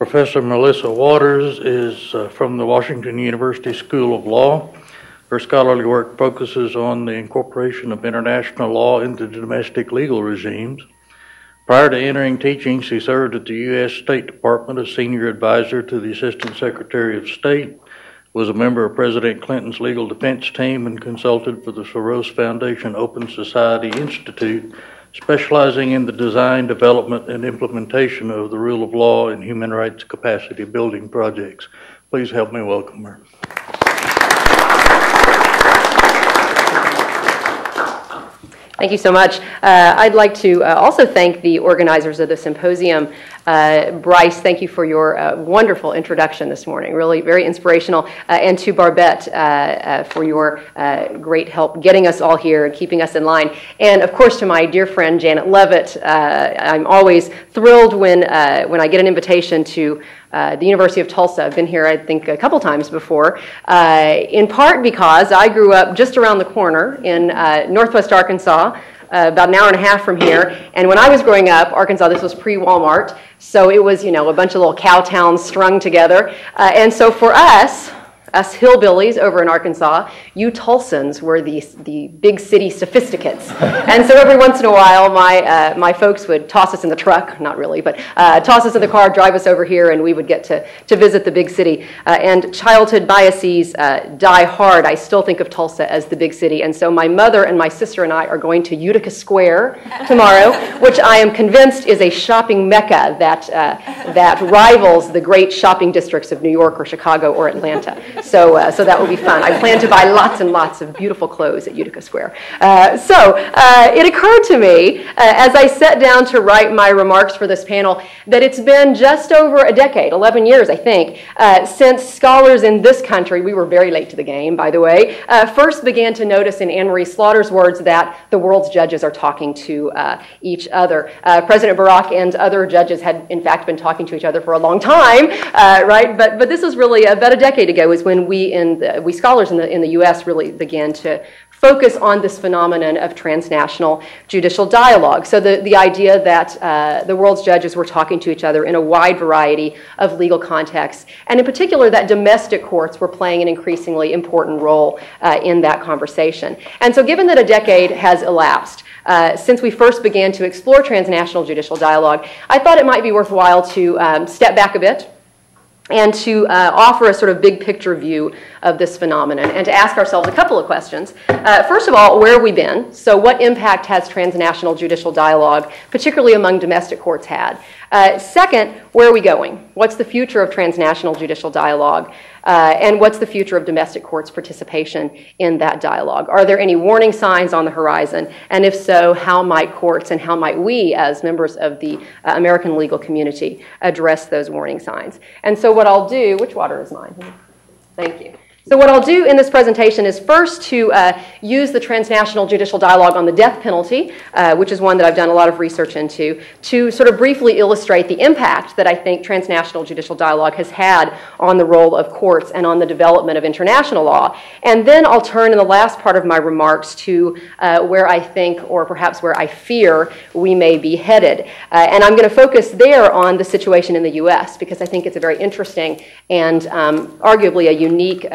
Professor Melissa Waters is from the Washington University School of Law. Her scholarly work focuses on the incorporation of international law into domestic legal regimes. Prior to entering teaching, she served at the U.S. State Department as senior advisor to the Assistant Secretary of State, was a member of President Clinton's legal defense team, and consulted for the Soros Foundation Open Society Institute, specializing in the design, development, and implementation of the rule of law and human rights capacity building projects. Please help me welcome her. Thank you so much. I'd like to also thank the organizers of the symposium. Bryce, thank you for your wonderful introduction this morning, really very inspirational, and to Barbette for your great help getting us all here and keeping us in line. And of course to my dear friend Janet Levitt. I'm always thrilled when I get an invitation to the University of Tulsa. I've been here, I think, a couple times before, in part because I grew up just around the corner in northwest Arkansas, about an hour and a half from here. And when I was growing up, Arkansas, this was pre-Walmart, so it was, you know, a bunch of little cow towns strung together. And so for us hillbillies over in Arkansas, you Tulsans were the big city sophisticates. And so every once in a while, my folks would toss us in the truck, not really, but toss us in the car, drive us over here, and we would get to visit the big city. And childhood biases die hard. I still think of Tulsa as the big city. And so my mother and my sister and I are going to Utica Square tomorrow, which I am convinced is a shopping mecca that rivals the great shopping districts of New York or Chicago or Atlanta. So that will be fun. I plan to buy lots and lots of beautiful clothes at Utica Square. It occurred to me, as I sat down to write my remarks for this panel, that it's been just over a decade, 11 years, I think, since scholars in this country, we were very late to the game, by the way, first began to notice in Anne-Marie Slaughter's words that the world's judges are talking to each other. President Barack and other judges had, in fact, been talking to each other for a long time, right? But this was really about a decade ago, is when we scholars in the U.S. really began to focus on this phenomenon of transnational judicial dialogue. So the idea that the world's judges were talking to each other in a wide variety of legal contexts, and in particular that domestic courts were playing an increasingly important role in that conversation. And so given that a decade has elapsed since we first began to explore transnational judicial dialogue, I thought it might be worthwhile to step back a bit and to offer a sort of big picture view of this phenomenon and to ask ourselves a couple of questions. First of all, where have we been? So what impact has transnational judicial dialogue, particularly among domestic courts, had? Second, where are we going? What's the future of transnational judicial dialogue? And what's the future of domestic courts' participation in that dialogue? Are there any warning signs on the horizon? And if so, how might courts and how might we, as members of the American legal community, address those warning signs? And so what I'll do, which water is mine? Thank you. So what I'll do in this presentation is first to use the transnational judicial dialogue on the death penalty, which is one that I've done a lot of research into, to sort of briefly illustrate the impact that I think transnational judicial dialogue has had on the role of courts and on the development of international law. And then I'll turn in the last part of my remarks to where I think, or perhaps where I fear, we may be headed. And I'm going to focus there on the situation in the U.S. because I think it's a very interesting and arguably a unique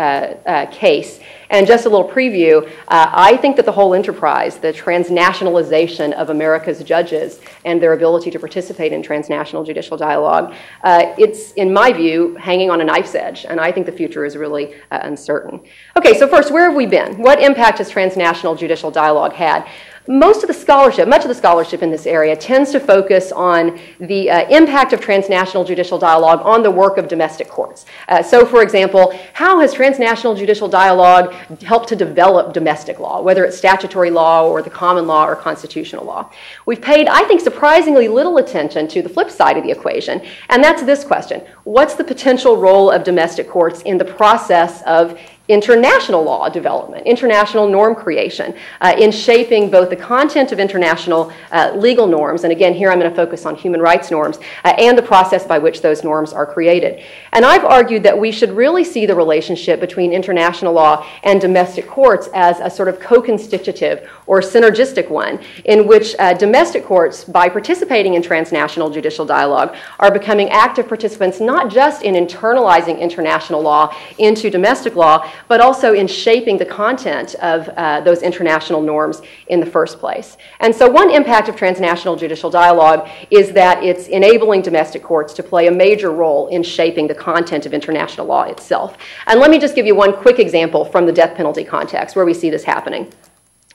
case. And just a little preview, I think that the whole enterprise, the transnationalization of America's judges and their ability to participate in transnational judicial dialogue, it's, in my view, hanging on a knife's edge, and I think the future is really uncertain. Okay, so first, where have we been? What impact has transnational judicial dialogue had? Much of the scholarship in this area tends to focus on the impact of transnational judicial dialogue on the work of domestic courts. So, for example, how has transnational judicial dialogue helped to develop domestic law, whether it's statutory law or the common law or constitutional law? We've paid, I think, surprisingly little attention to the flip side of the equation, and that's this question. What's the potential role of domestic courts in the process of international law development, international norm creation, in shaping both the content of international legal norms, and again, here I'm going to focus on human rights norms, and the process by which those norms are created. And I've argued that we should really see the relationship between international law and domestic courts as a sort of co-constitutive or synergistic one, in which domestic courts, by participating in transnational judicial dialogue, are becoming active participants not just in internalizing international law into domestic law, but also in shaping the content of those international norms in the first place. And so one impact of transnational judicial dialogue is that it's enabling domestic courts to play a major role in shaping the content of international law itself. And let me just give you one quick example from the death penalty context where we see this happening.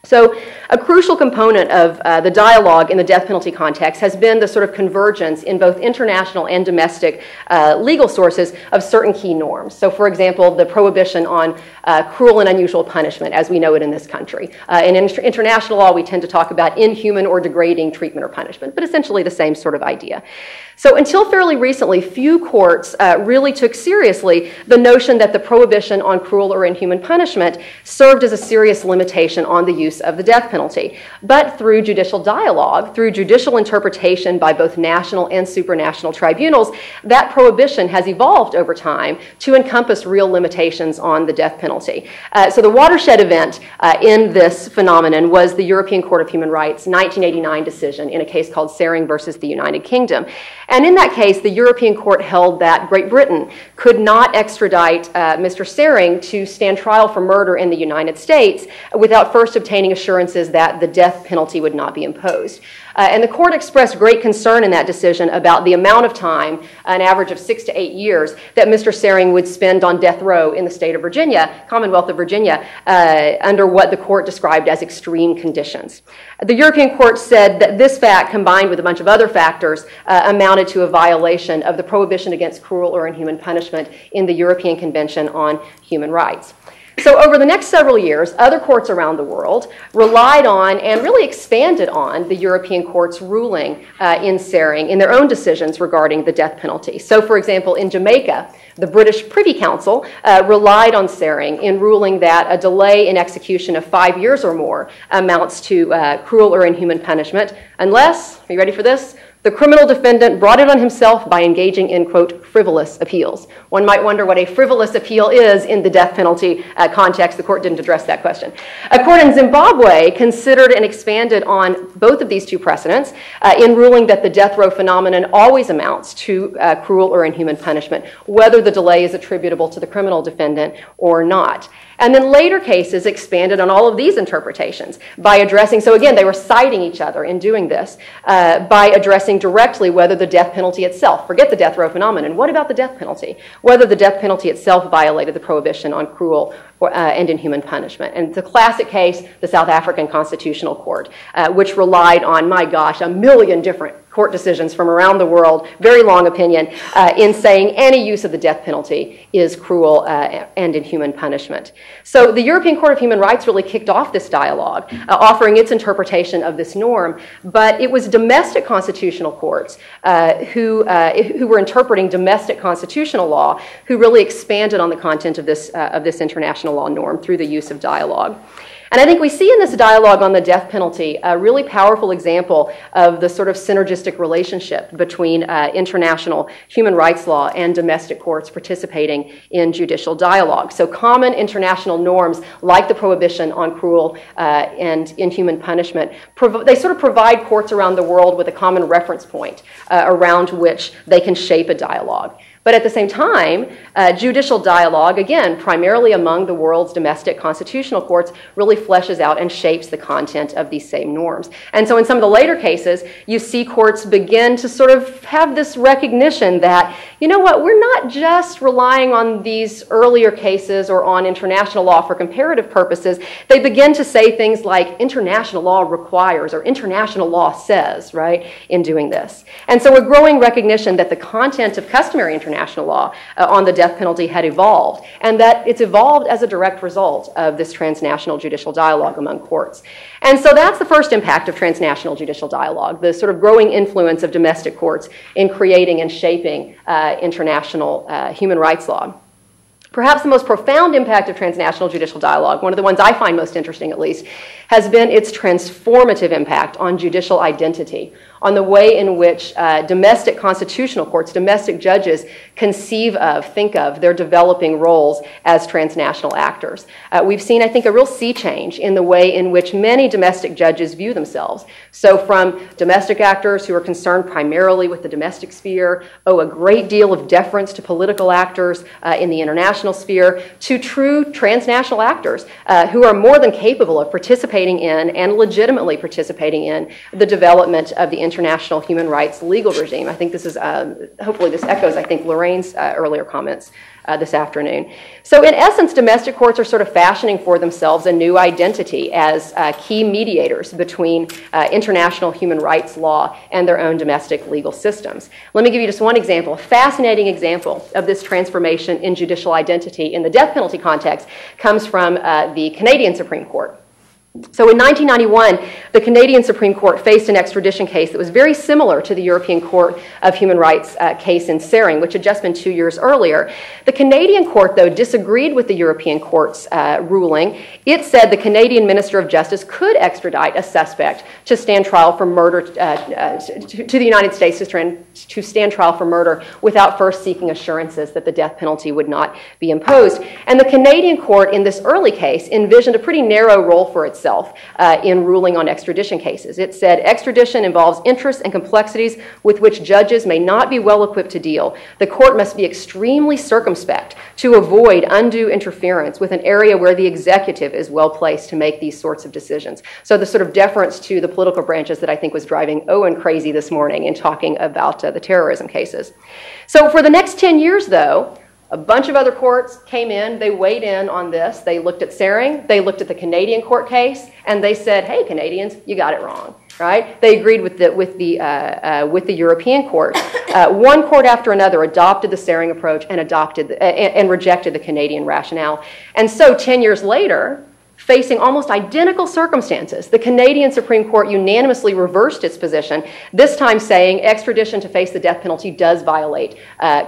So a crucial component of the dialogue in the death penalty context has been the sort of convergence in both international and domestic legal sources of certain key norms. So for example, the prohibition on cruel and unusual punishment as we know it in this country. In international law, we tend to talk about inhuman or degrading treatment or punishment, but essentially the same sort of idea. So until fairly recently, few courts really took seriously the notion that the prohibition on cruel or inhuman punishment served as a serious limitation on the use of the death penalty. But through judicial dialogue, through judicial interpretation by both national and supranational tribunals, that prohibition has evolved over time to encompass real limitations on the death penalty. So the watershed event in this phenomenon was the European Court of Human Rights 1989 decision in a case called Sering versus the United Kingdom. And in that case, the European Court held that Great Britain could not extradite Mr. Sering to stand trial for murder in the United States without first obtaining assurances that the death penalty would not be imposed. And the court expressed great concern in that decision about the amount of time, an average of 6 to 8 years, that Mr. Sering would spend on death row in the state of Virginia, Commonwealth of Virginia, under what the court described as extreme conditions. The European Court said that this fact, combined with a bunch of other factors, amounted to a violation of the prohibition against cruel or inhuman punishment in the European Convention on Human Rights. So over the next several years, other courts around the world relied on and really expanded on the European Court's ruling in Sering in their own decisions regarding the death penalty. So for example, in Jamaica, the British Privy Council relied on Sering in ruling that a delay in execution of 5 years or more amounts to cruel or inhuman punishment unless, are you ready for this? The criminal defendant brought it on himself by engaging in, quote, frivolous appeals. One might wonder what a frivolous appeal is in the death penalty context. The court didn't address that question. A court in Zimbabwe considered and expanded on both of these two precedents in ruling that the death row phenomenon always amounts to cruel or inhuman punishment, whether the delay is attributable to the criminal defendant or not. And then later cases expanded on all of these interpretations by addressing, so again, they were citing each other in doing this, by addressing directly whether the death penalty itself, forget the death row phenomenon, what about the death penalty? Whether the death penalty itself violated the prohibition on cruel and inhuman punishment. And the classic case, the South African Constitutional Court, which relied on, my gosh, a million different court decisions from around the world, very long opinion, in saying any use of the death penalty is cruel and inhuman punishment. So the European Court of Human Rights really kicked off this dialogue, offering its interpretation of this norm, but it was domestic constitutional courts who were interpreting domestic constitutional law who really expanded on the content of this international law norm through the use of dialogue. And I think we see in this dialogue on the death penalty a really powerful example of the sort of synergistic relationship between international human rights law and domestic courts participating in judicial dialogue. So common international norms like the prohibition on cruel and inhuman punishment, they sort of provide courts around the world with a common reference point around which they can shape a dialogue. But at the same time, judicial dialogue, again, primarily among the world's domestic constitutional courts, really fleshes out and shapes the content of these same norms. And so in some of the later cases, you see courts begin to sort of have this recognition that, you know what, we're not just relying on these earlier cases or on international law for comparative purposes. They begin to say things like international law requires or international law says, right, in doing this. And so a growing recognition that the content of customary international law on the death penalty had evolved, and that it's evolved as a direct result of this transnational judicial dialogue among courts. And so that's the first impact of transnational judicial dialogue, the sort of growing influence of domestic courts in creating and shaping international human rights law. Perhaps the most profound impact of transnational judicial dialogue, one of the ones I find most interesting at least, has been its transformative impact on judicial identity, on the way in which domestic constitutional courts, domestic judges conceive of, think of their developing roles as transnational actors. We've seen, I think, a real sea change in the way in which many domestic judges view themselves. So from domestic actors who are concerned primarily with the domestic sphere, owe a great deal of deference to political actors in the international sphere, to true transnational actors who are more than capable of participating in and legitimately participating in the development of the international human rights legal regime. I think this is, hopefully this echoes, I think, Lorraine's earlier comments this afternoon. So in essence, domestic courts are sort of fashioning for themselves a new identity as key mediators between international human rights law and their own domestic legal systems. Let me give you just one example, a fascinating example of this transformation in judicial identity in the death penalty context comes from the Canadian Supreme Court. So in 1991, the Canadian Supreme Court faced an extradition case that was very similar to the European Court of Human Rights case in Sering, which had just been 2 years earlier. The Canadian court, though, disagreed with the European court's ruling. It said the Canadian Minister of Justice could extradite a suspect to stand trial for murder, to the United States to stand trial for murder without first seeking assurances that the death penalty would not be imposed. And the Canadian court in this early case envisioned a pretty narrow role for itself in ruling on extradition cases. It said extradition involves interests and complexities with which judges may not be well equipped to deal. The court must be extremely circumspect to avoid undue interference with an area where the executive is well placed to make these sorts of decisions. So the sort of deference to the political branches that I think was driving Owen crazy this morning in talking about the terrorism cases. So for the next 10 years, though, a bunch of other courts came in, they weighed in on this. They looked at Sering, they looked at the Canadian court case, and they said, hey, Canadians, you got it wrong, right? They agreed with the European court. One court after another adopted the Sering approach and rejected the Canadian rationale. And so 10 years later, facing almost identical circumstances, the Canadian Supreme Court unanimously reversed its position, this time saying extradition to face the death penalty does violate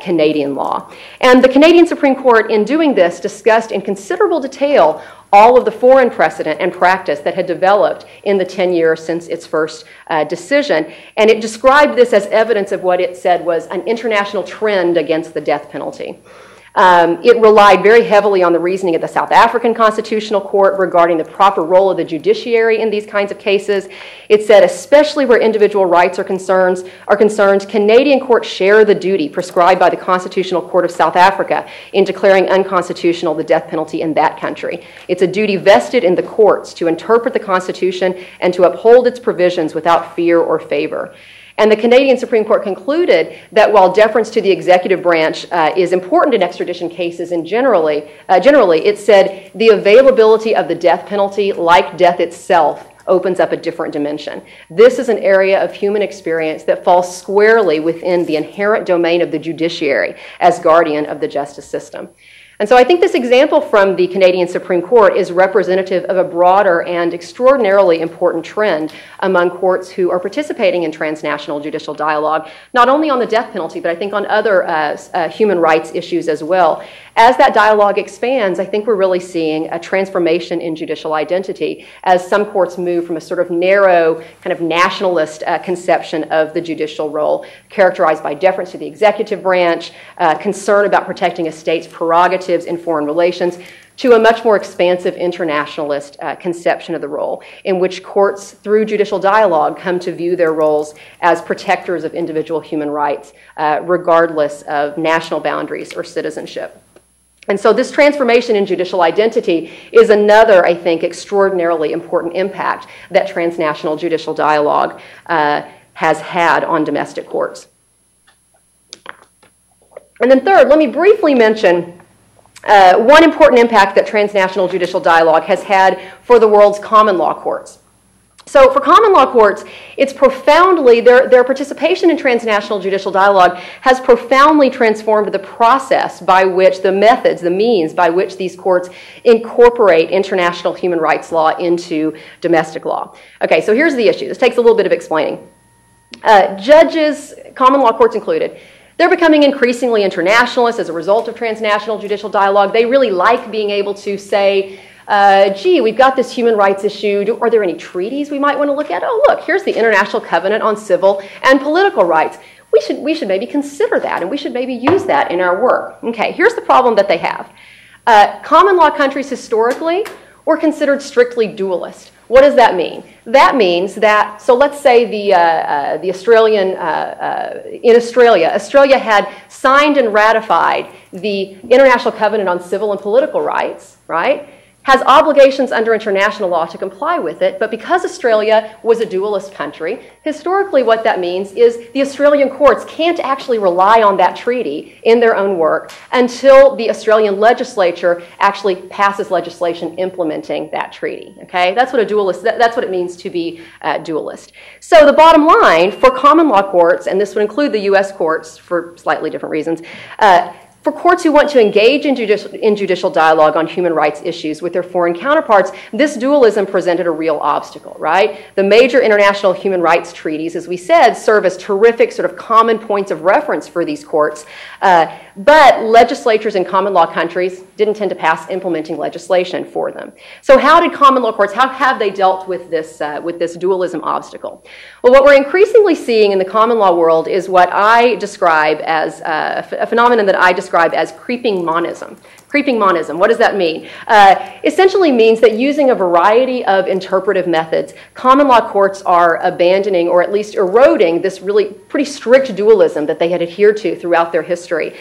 Canadian law. And the Canadian Supreme Court, in doing this, discussed in considerable detail all of the foreign precedent and practice that had developed in the 10 years since its first decision. And it described this as evidence of what it said was an international trend against the death penalty. It relied very heavily on the reasoning of the South African Constitutional Court regarding the proper role of the judiciary in these kinds of cases. It said, especially where individual rights are concerned, Canadian courts share the duty prescribed by the Constitutional Court of South Africa in declaring unconstitutional the death penalty in that country. It's a duty vested in the courts to interpret the Constitution and to uphold its provisions without fear or favor. And the Canadian Supreme Court concluded that while deference to the executive branch is important in extradition cases and generally, it said the availability of the death penalty, like death itself, opens up a different dimension. This is an area of human experience that falls squarely within the inherent domain of the judiciary as guardian of the justice system. And so I think this example from the Canadian Supreme Court is representative of a broader and extraordinarily important trend among courts who are participating in transnational judicial dialogue, not only on the death penalty, but I think on other human rights issues as well. As that dialogue expands, I think we're really seeing a transformation in judicial identity as some courts move from a sort of narrow, kind of nationalist conception of the judicial role, characterized by deference to the executive branch, concern about protecting a state's prerogatives in foreign relations, to a much more expansive internationalist conception of the role, in which courts, through judicial dialogue, come to view their roles as protectors of individual human rights, regardless of national boundaries or citizenship. And so this transformation in judicial identity is another, I think, extraordinarily important impact that transnational judicial dialogue has had on domestic courts. And then third, let me briefly mention one important impact that transnational judicial dialogue has had for the world's common law courts. So for common law courts, it's profoundly, their participation in transnational judicial dialogue has profoundly transformed the process by which, the methods, the means by which these courts incorporate international human rights law into domestic law. Okay, so here's the issue. This takes a little bit of explaining. Judges, common law courts included, They're becoming increasingly internationalist as a result of transnational judicial dialogue. They really like being able to say, gee, we've got this human rights issue. Are there any treaties we might want to look at? Oh, look, here's the International Covenant on Civil and Political Rights. We should maybe consider that, and we should maybe use that in our work. Okay, here's the problem that they have. Common law countries historically were considered strictly dualist. What does that mean? That means that, so let's say the Australian, in Australia, Australia had signed and ratified the International Covenant on Civil and Political Rights, right? Has obligations under international law to comply with it, but because Australia was a dualist country, historically what that means is the Australian courts can't actually rely on that treaty in their own work until the Australian legislature actually passes legislation implementing that treaty, okay? That's what a dualist, that's what it means to be dualist. So the bottom line for common law courts, and this would include the US courts for slightly different reasons, for courts who want to engage in judicial dialogue on human rights issues with their foreign counterparts, this dualism presented a real obstacle, right? The major international human rights treaties, as we said, serve as terrific sort of common points of reference for these courts, but legislatures in common law countries didn't tend to pass implementing legislation for them. So how did common law courts, how have they dealt with this dualism obstacle? Well, what we're increasingly seeing in the common law world is what I describe as a phenomenon that I describe as creeping monism. Creeping monism, what does that mean? Essentially means that using a variety of interpretive methods, common law courts are abandoning or at least eroding this really pretty strict dualism that they had adhered to throughout their history.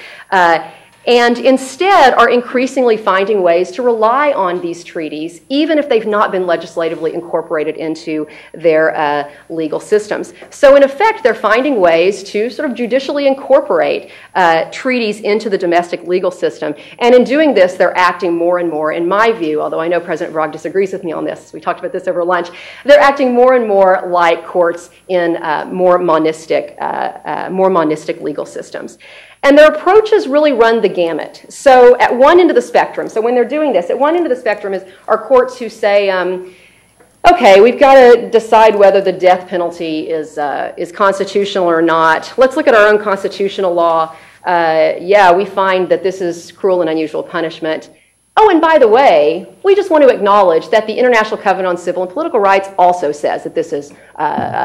And instead are increasingly finding ways to rely on these treaties, even if they've not been legislatively incorporated into their legal systems. So in effect, they're finding ways to sort of judicially incorporate treaties into the domestic legal system. And in doing this, they're acting more and more, in my view, although I know President Bragg disagrees with me on this, we talked about this over lunch, they're acting more and more like courts in more monistic legal systems. And their approaches really run the gamut. So at one end of the spectrum, so when they're doing this, at one end of the spectrum are courts who say, okay, we've got to decide whether the death penalty is constitutional or not. Let's look at our own constitutional law. Yeah, we find that this is cruel and unusual punishment. Oh, and by the way, we just want to acknowledge that the International Covenant on Civil and Political Rights also says that this is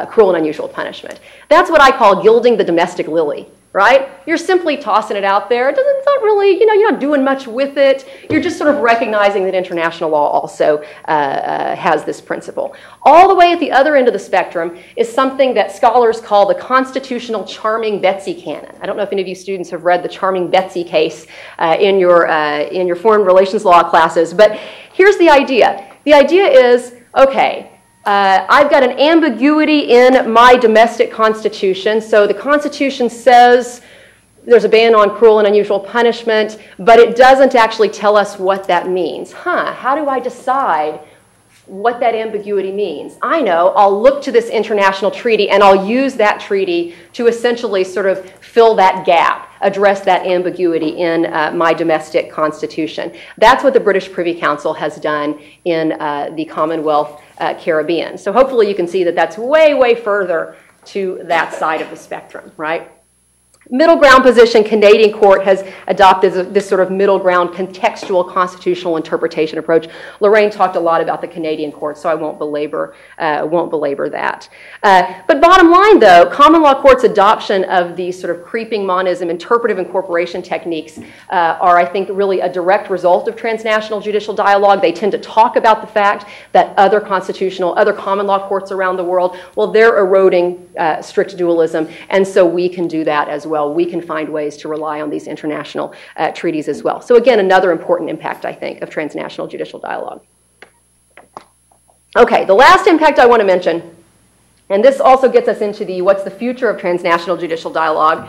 cruel and unusual punishment. That's what I call gilding the domestic lily. Right? You're simply tossing it out there. It's not really, you're not doing much with it. You're just sort of recognizing that international law also has this principle. All the way at the other end of the spectrum is something that scholars call the constitutional Charming Betsy canon. I don't know if any of you students have read the Charming Betsy case in your foreign relations law classes, but here's the idea. The idea is, okay, I've got an ambiguity in my domestic constitution. So the Constitution says there's a ban on cruel and unusual punishment, but it doesn't actually tell us what that means. How do I decide what that ambiguity means? I know, I'll look to this international treaty and I'll use that treaty to essentially sort of fill that gap, address that ambiguity in my domestic constitution. That's what the British Privy Council has done in the Commonwealth Caribbean. So hopefully you can see that that's way, way further to that side of the spectrum, right? Middle ground position, Canadian court has adopted this sort of middle ground contextual constitutional interpretation approach. Lorraine talked a lot about the Canadian court, so I won't belabor that. But bottom line though, common law court's adoption of these sort of creeping monism, interpretive incorporation techniques are, I think, really a direct result of transnational judicial dialogue. They tend to talk about the fact that other common law courts around the world, well, they're eroding strict dualism, and so we can do that as well. We can find ways to rely on these international treaties as well. So again, another important impact, I think, of transnational judicial dialogue. Okay, the last impact I want to mention, and this also gets us into what's the future of transnational judicial dialogue,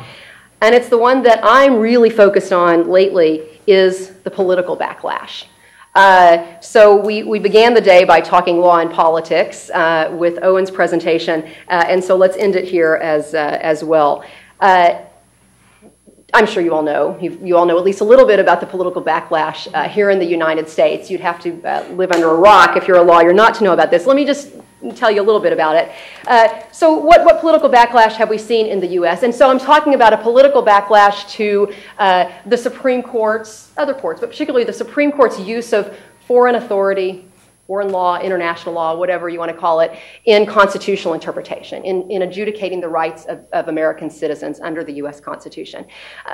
and it's the one that I'm really focused on lately, is the political backlash. So we began the day by talking law and politics with Owen's presentation, and so let's end it here as well. I'm sure you all know at least a little bit about the political backlash here in the United States. You'd have to live under a rock if you're a lawyer not to know about this. Let me just tell you a little bit about it. So what political backlash have we seen in the U.S.? And so I'm talking about a political backlash to the Supreme Court's, other courts, but particularly the Supreme Court's use of foreign authority, foreign law, international law, whatever you want to call it, in constitutional interpretation, in adjudicating the rights of American citizens under the U.S. Constitution.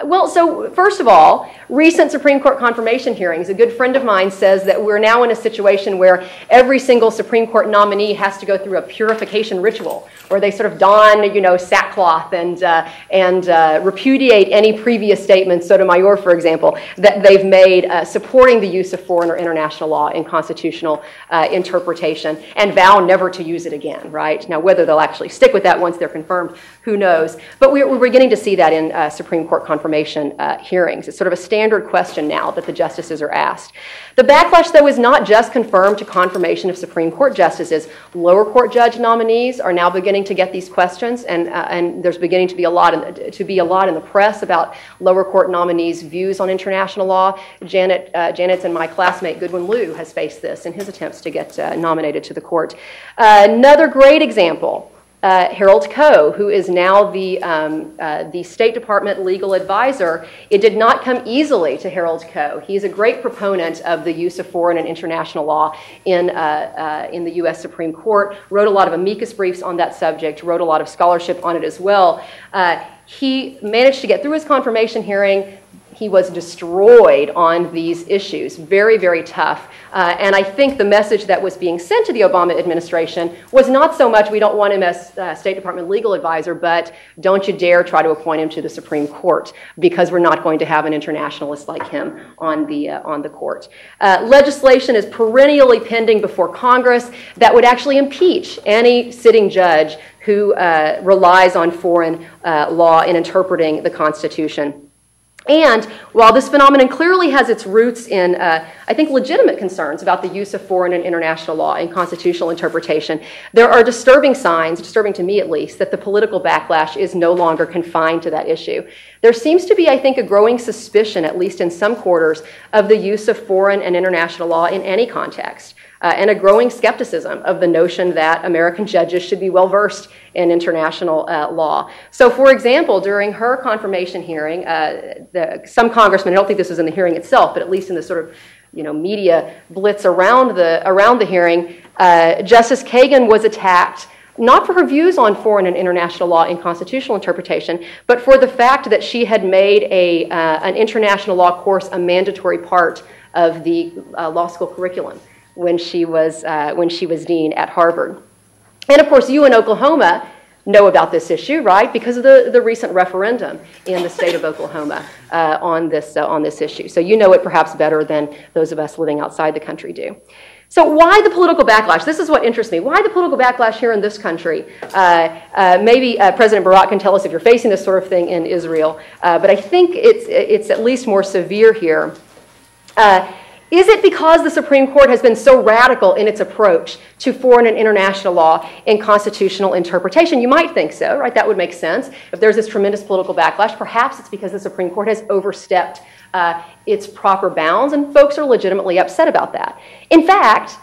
Well, so first of all, recent Supreme Court confirmation hearings, a good friend of mine says that we're now in a situation where every single Supreme Court nominee has to go through a purification ritual, where they sort of don, sackcloth and repudiate any previous statements, Sotomayor, for example, that they've made supporting the use of foreign or international law in constitutional interpretation, and vow never to use it again, right? Now, whether they'll actually stick with that once they're confirmed, who knows? But we're beginning to see that in Supreme Court confirmation hearings. It's sort of a standard question now that the justices are asked. The backlash, though, is not just confirmed to confirmation of Supreme Court justices. Lower court judge nominees are now beginning to get these questions, and there's beginning to be a lot in the press about lower court nominees' views on international law. Janet's and my classmate Goodwin Liu has faced this in his attempts to get nominated to the court. Another great example, Harold Koh, who is now the State Department legal advisor. It did not come easily to Harold Koh. He's a great proponent of the use of foreign and international law in the U.S. Supreme Court, wrote a lot of amicus briefs on that subject, wrote a lot of scholarship on it as well. He managed to get through his confirmation hearing. He was destroyed on these issues, very, very tough. And I think the message that was being sent to the Obama administration was not so much, we don't want him as State Department legal advisor, but don't you dare try to appoint him to the Supreme Court, because we're not going to have an internationalist like him on the court. Legislation is perennially pending before Congress that would actually impeach any sitting judge who relies on foreign law in interpreting the Constitution. And while this phenomenon clearly has its roots in, I think, legitimate concerns about the use of foreign and international law in constitutional interpretation, there are disturbing signs, disturbing to me at least, that the political backlash is no longer confined to that issue. There seems to be, I think, a growing suspicion, at least in some quarters, of the use of foreign and international law in any context. And a growing skepticism of the notion that American judges should be well-versed in international law. So, for example, during her confirmation hearing, some congressmen, I don't think this was in the hearing itself, but at least in the sort of media blitz around the hearing, Justice Kagan was attacked not for her views on foreign and international law in constitutional interpretation, but for the fact that she had made an international law course a mandatory part of the law school curriculum when she was dean at Harvard. And of course, you in Oklahoma know about this issue, right? Because of the recent referendum in the state of Oklahoma on this issue. So you know it perhaps better than those of us living outside the country do. So why the political backlash? This is what interests me. Why the political backlash here in this country? Maybe President Barack can tell us if you're facing this sort of thing in Israel, but I think it's at least more severe here. Is it because the Supreme Court has been so radical in its approach to foreign and international law in constitutional interpretation? You might think so, right? That would make sense. If there's this tremendous political backlash, perhaps it's because the Supreme Court has overstepped its proper bounds, and folks are legitimately upset about that. In fact,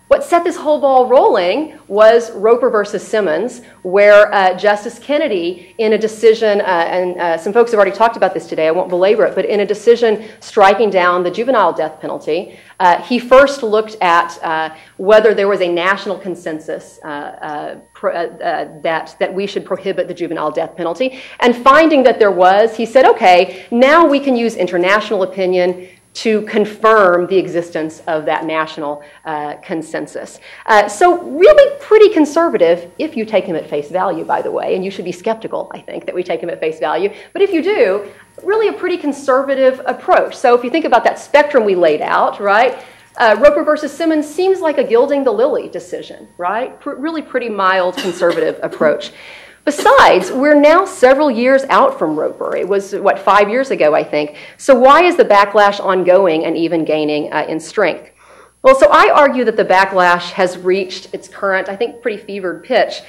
what set this whole ball rolling was Roper versus Simmons, where Justice Kennedy, in a decision, and some folks have already talked about this today, I won't belabor it, but in a decision striking down the juvenile death penalty, he first looked at whether there was a national consensus that we should prohibit the juvenile death penalty. And finding that there was, he said, okay, now we can use international opinion to confirm the existence of that national consensus. So really pretty conservative, if you take him at face value, by the way, and you should be skeptical, I think, that we take him at face value. But if you do, really a pretty conservative approach. So if you think about that spectrum we laid out, right, Roper versus Simmons seems like a gilding the lily decision, right? Really pretty mild conservative approach. Besides, we're now several years out from Roper. It was, 5 years ago, I think. So why is the backlash ongoing and even gaining in strength? Well, so I argue that the backlash has reached its current, I think, pretty fevered pitch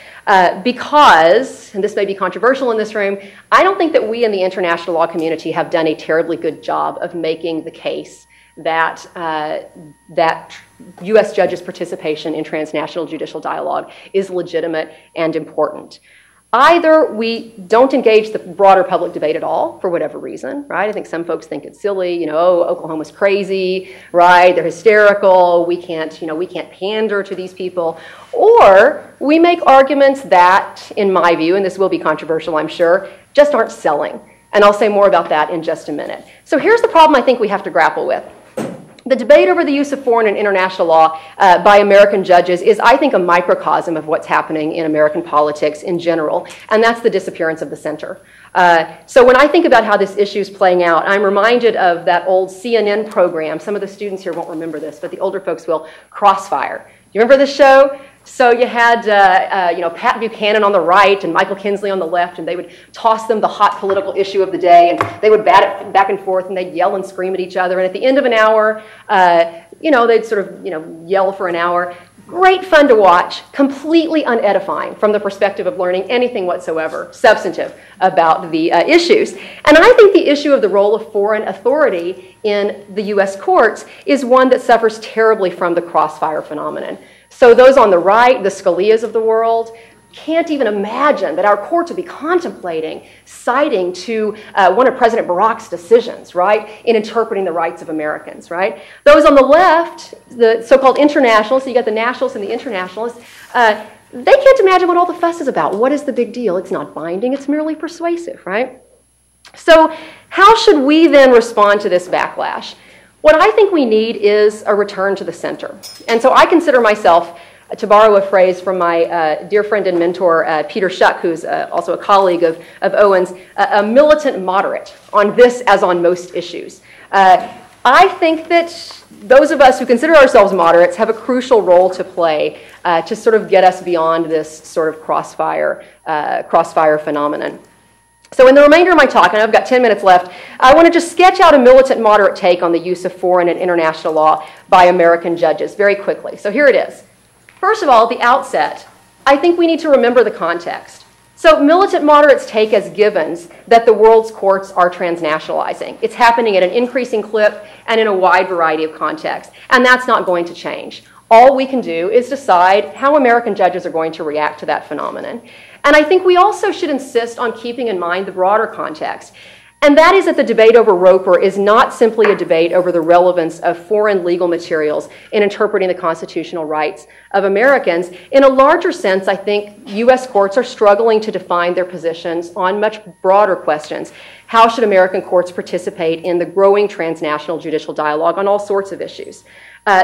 because, and this may be controversial in this room, I don't think that we in the international law community have done a terribly good job of making the case that, that U.S. judges' participation in transnational judicial dialogue is legitimate and important. Either we don't engage the broader public debate at all for whatever reason, right? I think some folks think it's silly, you know, oh, Oklahoma's crazy, right? They're hysterical, we can't, you know, we can't pander to these people. Or we make arguments that, in my view, and this will be controversial, I'm sure, just aren't selling. And I'll say more about that in just a minute. So here's the problem I think we have to grapple with. The debate over the use of foreign and international law by American judges is, I think, a microcosm of what's happening in American politics in general, and that's the disappearance of the center. So when I think about how this issue is playing out, I'm reminded of that old CNN program. Some of the students here won't remember this, but the older folks will. Crossfire. You remember this show? So you had, you know, Pat Buchanan on the right and Michael Kinsley on the left, and they would toss them the hot political issue of the day, and they would bat it back and forth, and they'd yell and scream at each other. And at the end of an hour, you know, they'd sort of, you know, yell for an hour. Great fun to watch, completely unedifying from the perspective of learning anything whatsoever substantive about the issues. And I think the issue of the role of foreign authority in the U.S. courts is one that suffers terribly from the crossfire phenomenon. So those on the right, the Scalias of the world, can't even imagine that our courts would be contemplating citing to one of President Barack's decisions, right, in interpreting the rights of Americans, right? Those on the left, the so-called internationalists, so you got the nationalists and the internationalists, they can't imagine what all the fuss is about. What is the big deal? It's not binding, it's merely persuasive, right? So how should we then respond to this backlash? What I think we need is a return to the center. And so I consider myself, to borrow a phrase from my dear friend and mentor, Peter Schuck, who's also a colleague of Owen's, a militant moderate on this as on most issues. I think that those of us who consider ourselves moderates have a crucial role to play to sort of get us beyond this sort of crossfire phenomenon. So in the remainder of my talk, and I've got 10 minutes left, I want to just sketch out a militant moderate take on the use of foreign and international law by American judges very quickly. So here it is. First of all, at the outset, I think we need to remember the context. So militant moderates take as givens that the world's courts are transnationalizing. It's happening at an increasing clip and in a wide variety of contexts, and that's not going to change. All we can do is decide how American judges are going to react to that phenomenon. And I think we also should insist on keeping in mind the broader context. And that is that the debate over Roper is not simply a debate over the relevance of foreign legal materials in interpreting the constitutional rights of Americans. In a larger sense, I think U.S. courts are struggling to define their positions on much broader questions. How should American courts participate in the growing transnational judicial dialogue on all sorts of issues?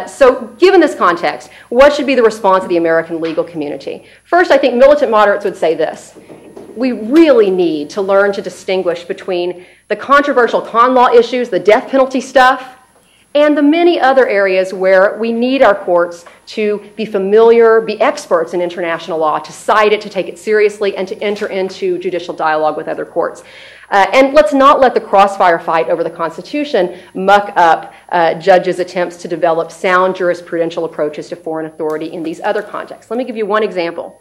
So given this context, what should be the response of the American legal community? First, I think militant moderates would say this. We really need to learn to distinguish between the controversial con law issues, the death penalty stuff, and the many other areas where we need our courts to be familiar, be experts in international law, to cite it, to take it seriously, and to enter into judicial dialogue with other courts. And let's not let the crossfire fight over the Constitution muck up judges' attempts to develop sound jurisprudential approaches to foreign authority in these other contexts. Let me give you one example.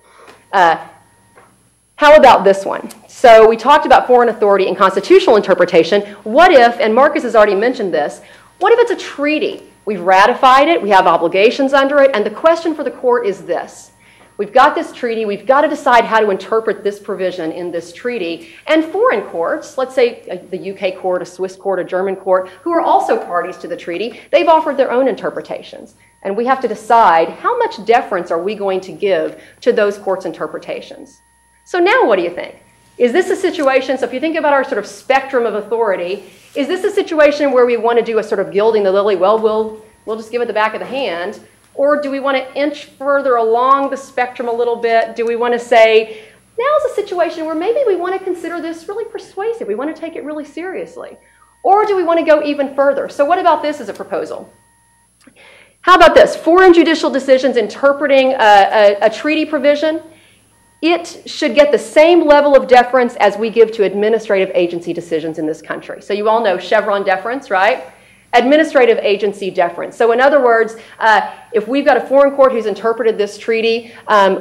How about this one? So we talked about foreign authority and constitutional interpretation. What if, and Marcus has already mentioned this, what if it's a treaty? We've ratified it, we have obligations under it, and the question for the court is this. We've got this treaty, we've got to decide how to interpret this provision in this treaty. And foreign courts, let's say the UK court, a Swiss court, a German court, who are also parties to the treaty, they've offered their own interpretations. And we have to decide how much deference are we going to give to those courts' interpretations. So now what do you think? Is this a situation, so if you think about our sort of spectrum of authority, is this a situation where we want to do a sort of gilding the lily, well, we'll just give it the back of the hand? Or do we want to inch further along the spectrum a little bit? Do we want to say, now's a situation where maybe we want to consider this really persuasive. We want to take it really seriously. Or do we want to go even further? So what about this as a proposal? How about this? Foreign judicial decisions interpreting a treaty provision, it should get the same level of deference as we give to administrative agency decisions in this country. So you all know Chevron deference, right? Administrative agency deference. So in other words, if we've got a foreign court who's interpreted this treaty,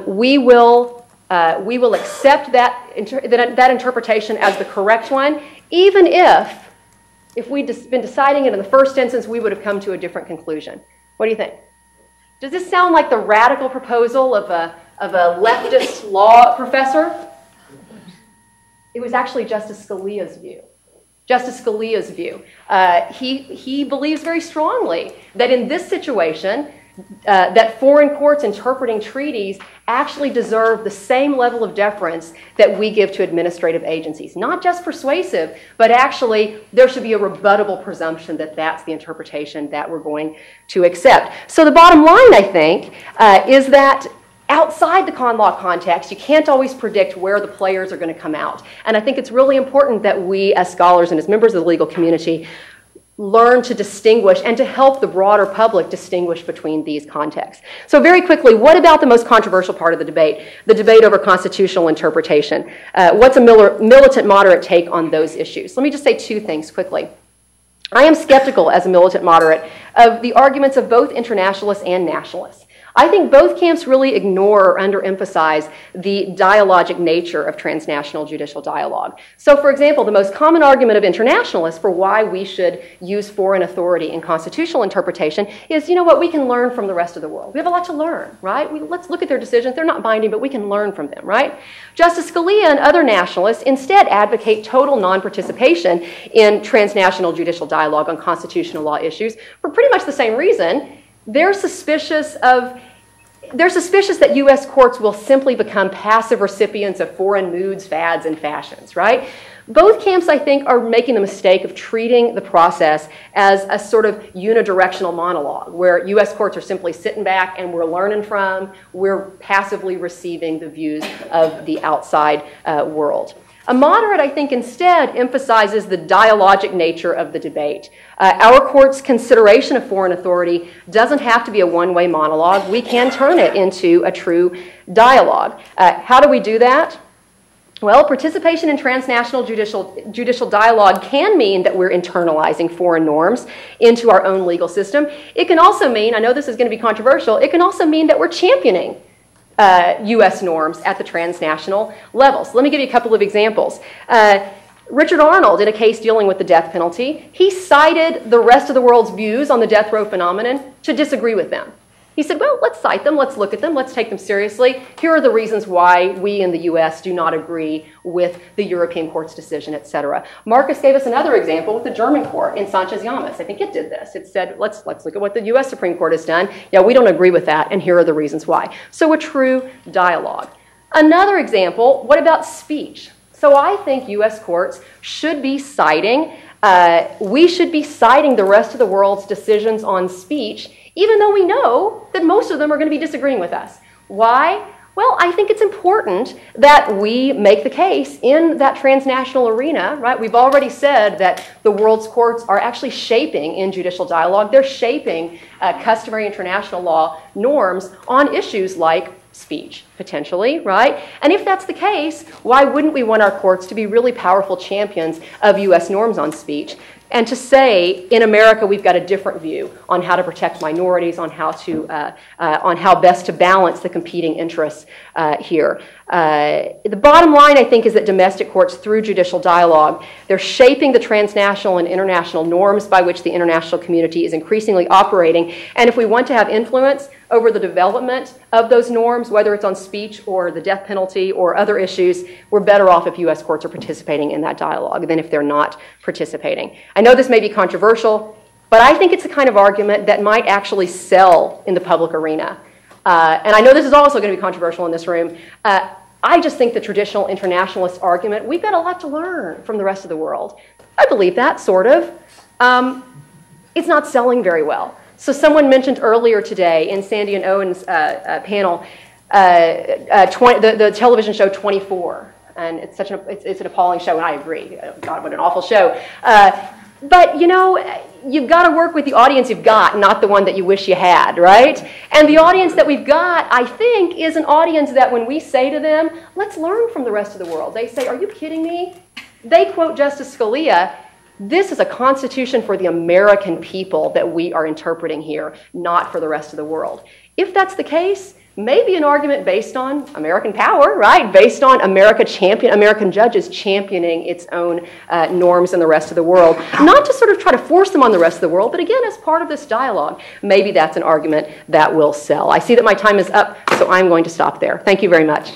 we will accept that interpretation as the correct one, even if if we'd been deciding it in the first instance, we would have come to a different conclusion. What do you think? Does this sound like the radical proposal of a leftist law professor? It was actually Justice Scalia's view. Justice Scalia's view. He believes very strongly that in this situation, that foreign courts interpreting treaties actually deserve the same level of deference that we give to administrative agencies. Not just persuasive, but actually there should be a rebuttable presumption that that's the interpretation that we're going to accept. So the bottom line, I think, is that outside the con law context, you can't always predict where the players are going to come out. And I think it's really important that we as scholars and as members of the legal community learn to distinguish and to help the broader public distinguish between these contexts. So very quickly, what about the most controversial part of the debate over constitutional interpretation? What's a militant moderate take on those issues? Let me just say two things quickly. I am skeptical as a militant moderate of the arguments of both internationalists and nationalists. I think both camps really ignore or underemphasize the dialogic nature of transnational judicial dialogue. So, for example, the most common argument of internationalists for why we should use foreign authority in constitutional interpretation is, you know what, we can learn from the rest of the world. We have a lot to learn, right? Let's look at their decisions. They're not binding, but we can learn from them, right? Justice Scalia and other nationalists instead advocate total non-participation in transnational judicial dialogue on constitutional law issues for pretty much the same reason. They're suspicious that U.S. courts will simply become passive recipients of foreign moods, fads, and fashions, right? Both camps, I think, are making the mistake of treating the process as a sort of unidirectional monologue, where U.S. courts are simply sitting back and we're learning from, we're passively receiving the views of the outside world. A moderate, I think, instead emphasizes the dialogic nature of the debate. Our court's consideration of foreign authority doesn't have to be a one-way monologue. We can turn it into a true dialogue. How do we do that? Well, participation in transnational judicial dialogue can mean that we're internalizing foreign norms into our own legal system. It can also mean, I know this is going to be controversial, it can also mean that we're championing U.S. norms at the transnational level. So let me give you a couple of examples. Richard Arnold, in a case dealing with the death penalty, he cited the rest of the world's views on the death row phenomenon to disagree with them. He said, well, let's cite them, let's look at them, let's take them seriously. Here are the reasons why we in the U.S. do not agree with the European court's decision, etc. Marcus gave us another example with the German court in Sanchez-Yamas. I think it did this. It said, let's look at what the U.S. Supreme Court has done. Yeah, we don't agree with that, and here are the reasons why. So a true dialogue. Another example, what about speech? So I think U.S. courts should be citing, we should be citing the rest of the world's decisions on speech, even though we know that most of them are going to be disagreeing with us. Why? Well, I think it's important that we make the case in that transnational arena, right? We've already said that the world's courts are actually shaping in judicial dialogue. They're shaping customary international law norms on issues like speech, potentially, right? And if that's the case, why wouldn't we want our courts to be really powerful champions of U.S. norms on speech? And to say, in America, we've got a different view on how to protect minorities, on how best to balance the competing interests here. The bottom line, I think, is that domestic courts, through judicial dialogue, they're shaping the transnational and international norms by which the international community is increasingly operating. And if we want to have influence over the development of those norms, whether it's on speech or the death penalty or other issues, we're better off if U.S. courts are participating in that dialogue than if they're not participating. I know this may be controversial, but I think it's the kind of argument that might actually sell in the public arena. And I know this is also going to be controversial in this room. I just think the traditional internationalist argument, we've got a lot to learn from the rest of the world. I believe that, sort of. It's not selling very well. So someone mentioned earlier today in Sandy and Owen's panel the television show 24. And it's an appalling show, and I agree. God, what an awful show. But, you know, you've got to work with the audience you've got, not the one that you wish you had, right? And the audience that we've got, I think, is an audience that when we say to them, let's learn from the rest of the world, they say, are you kidding me? They quote Justice Scalia, this is a constitution for the American people that we are interpreting here, not for the rest of the world. If that's the case, may be an argument based on American power, right? Based on American judges championing its own norms in the rest of the world. Not to sort of try to force them on the rest of the world, but again, as part of this dialogue, maybe that's an argument that will sell. I see that my time is up, so I'm going to stop there. Thank you very much.